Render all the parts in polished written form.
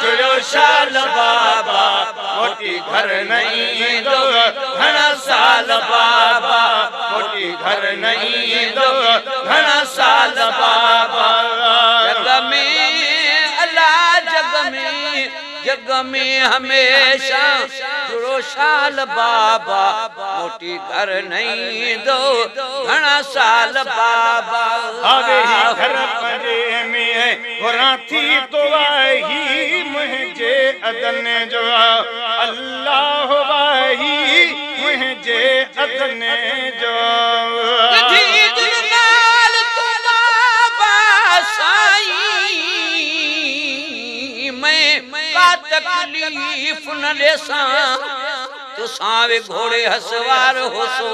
जुड़ो शाल बाबा मोटी घर नहीं दो घना साल बाबा मोटी घर नहीं दो घना साल बाबा जग में अल्लाह जग में हमेशा जुड़ो शाल बाबा मोटी घर नहीं दो घना साल बाबा आवे ही घर पंजे में गुराथी तो वाही मुझे अदन जो अल्लाह वाही मुझे अदन जो तकलीफ न लेसा तो सावे घोड़े हसवार हो सो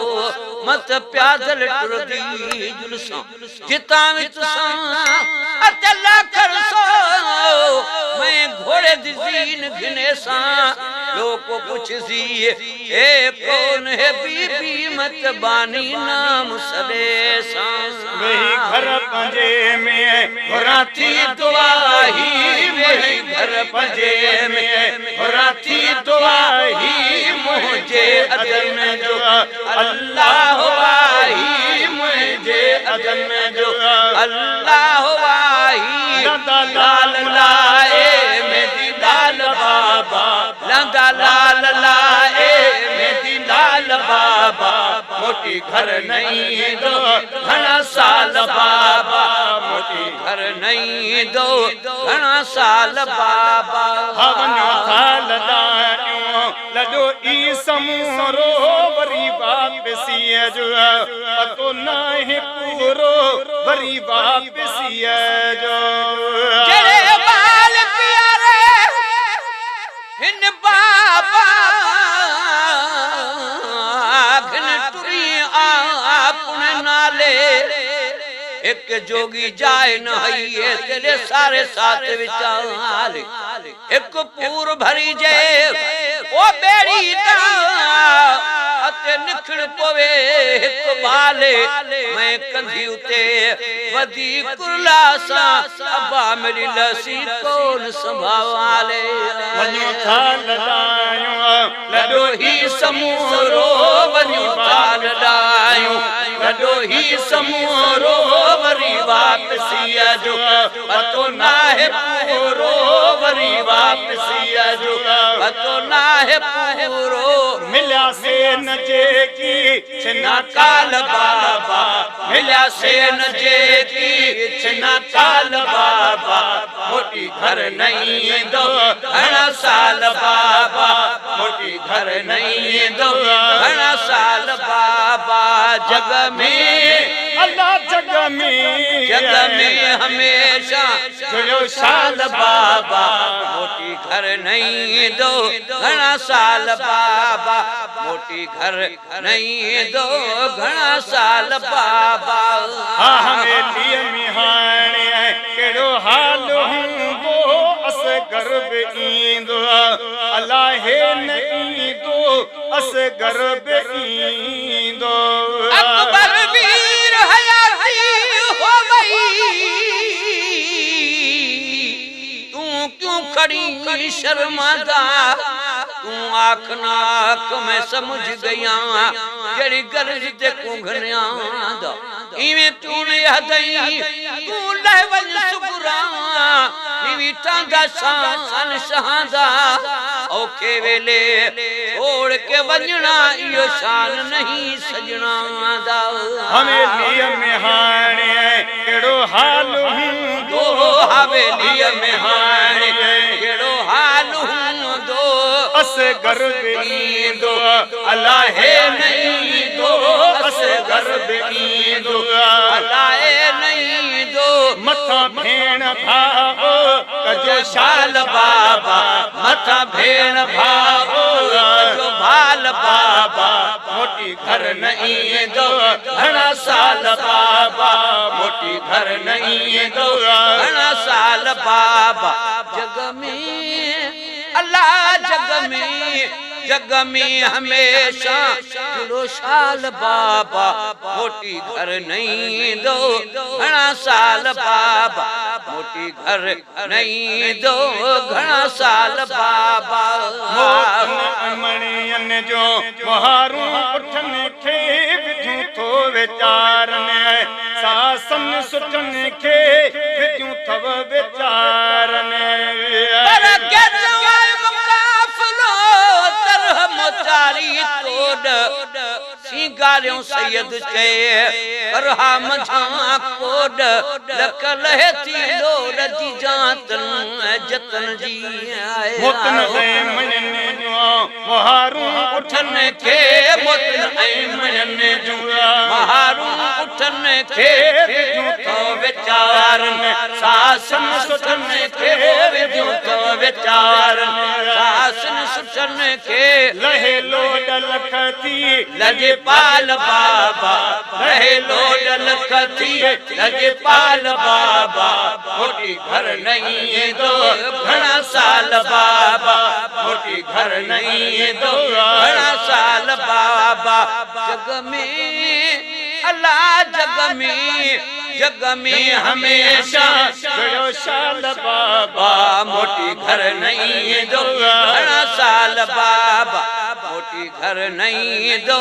मत प्यादल टुरदी जुलसा जिता में तुसा अतला कर सो मैं घोड़े दी जीन घिने सा लोग को कुछ सी ए कौन है बीबी मत बानी नाम सदे सा वही घर पंजे में गुराथी दुआही वही घर पंजे में गुराथी दुआही मुझे अदन जो अल्लाह वाही मुझे अदन जो अल्लाह वाही लाल लाए मेरी लाल बाबा लंदा लाल लाए मेरी लाल बाबा मोटी घर नहीं दो घना साल बाबा मोटी घर नहीं दो घना साल बाबा हवन थाल दानियो लडो ई समूरो वरी वापसी जो पतो ना है पूरो वरी वापसी जो जेरे बाल प्यारे हिन बाबा अपने नाले एक जोगी जाए नहिए तेरे सारे साथ विचार एक पूर भरी जे ओ बेड़ी दा अते निखड़ पवे एक बाले मैं कंधी उते वदी कुरला सा अब्बा मेरी लसी कौन संभाले वन्यो थाल दायो लडो ही समूरो वन्यो थाल दायो लडो ही समूरो वरी वापसी जो पतो ना है पूरो वरी वापसी जो पतो ना है पूरो मिला से न जे की छिना काल बाबा मिला से न जे की छिना काल बाबा मोटी घर नहीं दो घना साल बाबा मोटी घर नहीं दो घना साल बाबा जग में अल्लाह जग में हमेशा जुड़ो शाल बाबा मोटी घर नहीं दो घना साल बाबा मोटी घर नहीं दो घना साल बाबा हमें मिहाने केड़ो हाल हूँ वो अस गर्भ ईंदो अल्लाह नहीं दो अस गर्भ ईंदो अकबर वीर हयाती हो गई तू क्यों खड़ी शर्मादा तू आख नाक मैं समझ गया जड़ी गरज ते कुंघनिया दा इवें तू ने हदई तू लहवल सुगरा निवी टांगा शान शहादा औखे वेले छोड़ के वजना यो शान नहीं सजना दा हमें लिया में हाने केड़ो हाल हूँ दो हवेली में हाने केड़ो हाल हूँ दो अस गर्भ ईंदो अल्लाह नहीं दो अस गर्भ ईंदो अल्लाह नहीं दो मथा भेण भाओ कजो शाल बाबा मथा भेण भाओ जो भाल बाबा मोटी घर नहीं दो घना साल बाबा मोटी घर नहीं दो घना साल बाबा जग में अल्लाह जग में जग में हमेशा जुलो साल बाबा मोटी घर नहीं दो घना साल बाबा मोटी घर नहीं दो घना साल बाबा मणियन जो मोहारू उठन खे विझूं थो वीचारन सासन सुठन खे विझूं थव वीचारन सिंगारियों सैयद चे करहा मझा कोड लख लहे थी लोर जी जातन जतन जी मोतन ऐं मणियन जो मोहारू उठन खे मोतन ऐं मणियन जो मोहारू उठन खे विझूं थो वीचारन सासन सुठन खे विझूं थो वीचारन सासन सुठन खे लहे लोड लख थी लजे पाल बाबा रहे लोड लख थी लजे पाल बाबा मोटी घर नहीं दो घना साल बाबा मोटी घर नहीं दो घना साल बाबा जग में अल्लाह जग में हमेशा गयो शाल बाबा मोटी घर नहीं दो घना साल बाबा मोटी घर नहीं दो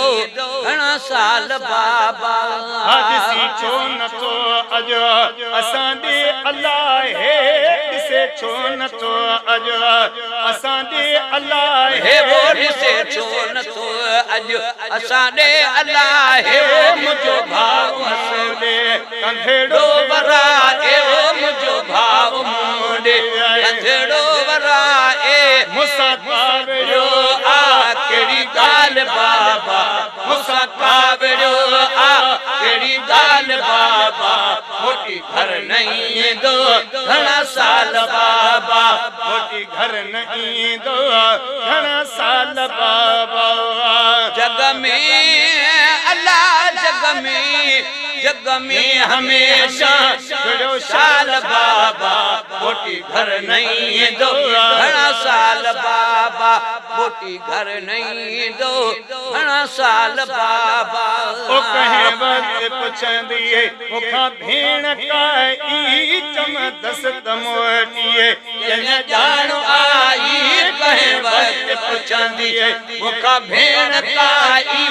घना साल बाबा हादिसी छो नथो अज असां दे अल्लाह हे ॾिसे छो नथो अज असां दे अल्लाह हे वो ॾिसे छो नथो अॼु असां ॾे अल्लाह हे वो मुंहिंजो भाउ मसले कंधेड़ो वरा ए वो मुंहिंजो भाउ मुंडे कंधेड़ो वरा ए मुसा कावड़ो आ कहिड़ी ॻाल्हि बाबा मूंसां कावड़ो आ कहिड़ी ॻाल्हि बाबा मोटी घर नहीं दो घना साल बाबा मोटी घर नहीं दो घना साल बाबा जग में अल्लाह जग में हमेशा गयो साल बाबा मोटी घर नहीं दो घना साल बाबा मोटी घर नहीं दो घना साल बाबा ओ कहे वक्त पुछंदिए मुखा भेण काई चम दस तमोटिए जन जानो आई कहे वक्त पुछंदिए मुखा भेण काई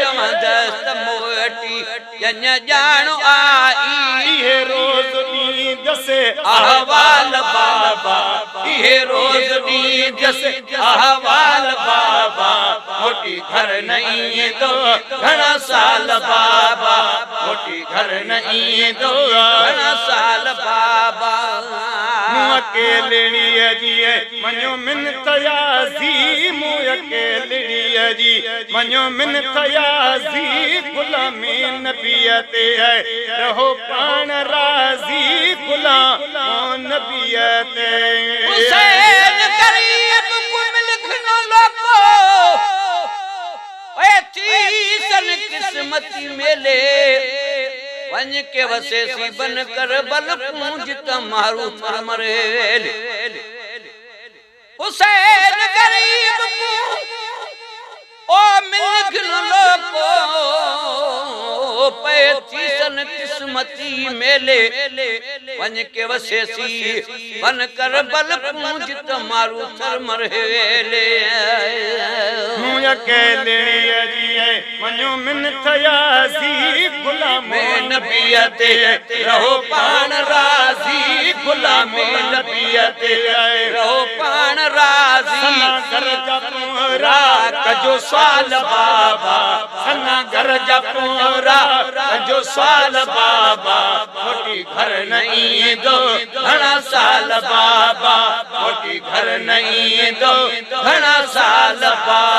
चम दस तमोटी जन जानो आई ये रोज दी दसे अहवाल बाबा ये रोज दी दसे अहवाल बाबा मोटी घर नहीं दो घना साल बाबा मोटी घर नहीं दो घना साल बाबा अकेलड़ी जी मनो मिन तयाजी मु अकेलड़ी जी मनो मिन तयाजी गुलामी नबियत है रहो पान राजी गुलाम नबियत हुसैन गरीब कुम लिखनो लोगो ए तीसन किस्मती मेले वन के वसे सी बन कर बल पूंज तमारू मरे हुसैन गरीब को ओ मिल लोगो पैती सन किस्मती मेले वन के वसे सी बन कर बल पूंज तमारू मरे अकेलड़ी जी मनो मिन तयाजी गुलाम नबियत रहो पान राजी गुलाम नबियत रहो पान राजी घर जा पूरा कजो साल बाबा सना घर जा पूरा कजो साल बाबा मोटी घर नहीं दो घना साल बाबा मोटी घर नहीं दो घना साल बाबा